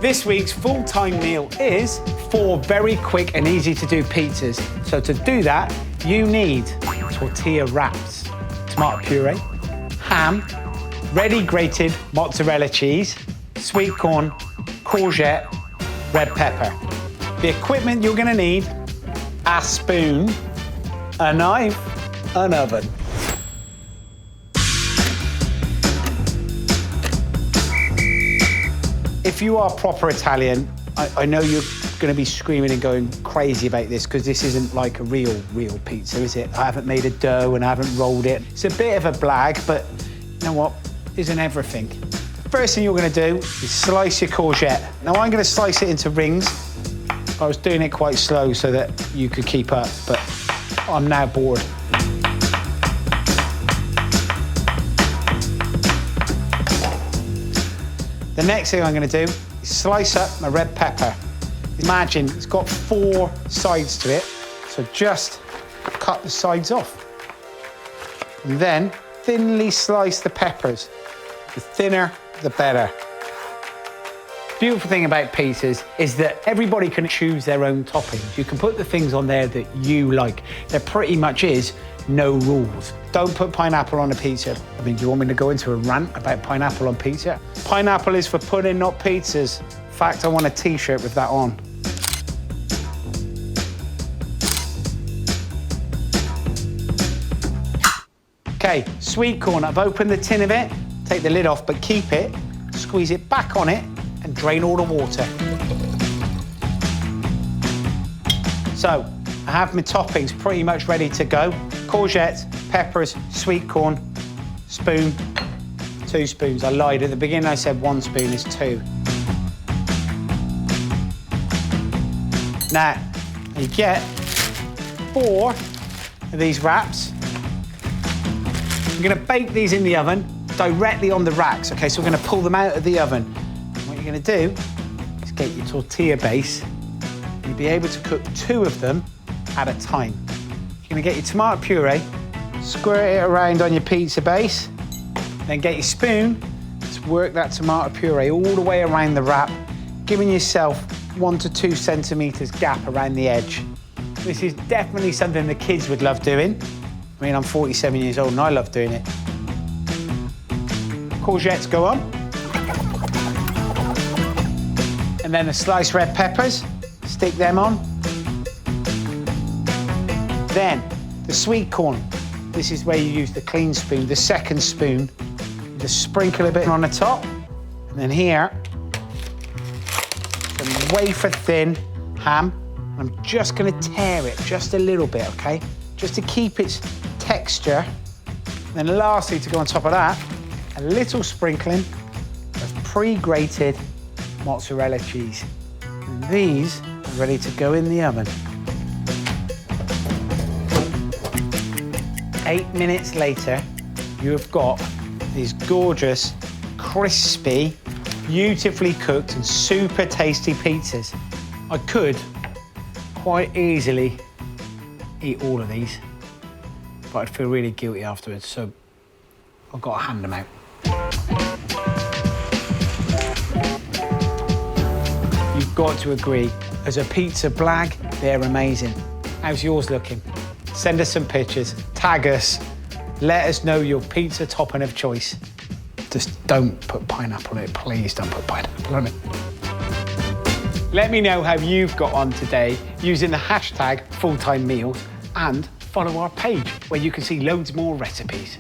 This week's full-time meal is 4 very quick and easy to do pizzas. So to do that, you need tortilla wraps, tomato puree, ham, ready grated mozzarella cheese, sweet corn, courgette, red pepper. The equipment you're gonna need: a spoon, a knife, an oven. If you are proper Italian, I know you're gonna be screaming and going crazy about this because this isn't like a real pizza, is it? I haven't made a dough and I haven't rolled it. It's a bit of a blag, but you know what? Isn't everything. The first thing you're gonna do is slice your courgette. Now I'm gonna slice it into rings. I was doing it quite slow so that you could keep up, but I'm now bored. The next thing I'm gonna do is slice up my red pepper. Imagine it's got 4 sides to it, so just cut the sides off. And then thinly slice the peppers. The thinner, the better. The beautiful thing about pizzas is that everybody can choose their own toppings. You can put the things on there that you like. There pretty much is no rules. Don't put pineapple on a pizza. I mean, do you want me to go into a rant about pineapple on pizza? Pineapple is for pudding, not pizzas. In fact, I want a t-shirt with that on. Okay, sweet corn. I've opened the tin of it. Take the lid off, but keep it. Squeeze it back on it and drain all the water. So, I have my toppings pretty much ready to go. Courgette, peppers, sweet corn, spoon, 2 spoons. I lied, at the beginning I said 1 spoon is 2. Now, you get 4 of these wraps. I'm gonna bake these in the oven directly on the racks, okay? So we're gonna pull them out of the oven. What you're gonna do is get your tortilla base. You'll be able to cook 2 of them at a time. You're gonna get your tomato puree, squirt it around on your pizza base, then get your spoon to work that tomato puree all the way around the wrap, giving yourself 1 to 2 centimeters gap around the edge. This is definitely something the kids would love doing. I mean, I'm 47 years old and I love doing it. Courgettes go on. And then the sliced red peppers, stick them on. Then the sweet corn. This is where you use the clean spoon, the second spoon. Just sprinkle a bit on the top. And then here, some wafer thin ham. I'm just gonna tear it just a little bit, okay? Just to keep its texture. And then lastly, to go on top of that, a little sprinkling of pre-grated mozzarella cheese. And these are ready to go in the oven. 8 minutes later, you have got these gorgeous, crispy, beautifully cooked and super tasty pizzas. I could quite easily eat all of these, but I'd feel really guilty afterwards, so I've got to hand them out. You've got to agree, as a pizza blag, they're amazing. How's yours looking? Send us some pictures, tag us, let us know your pizza topping of choice. Just don't put pineapple on it, please don't put pineapple on it. Let me know how you've got on today using the hashtag #FulltimeMeals and follow our page where you can see loads more recipes.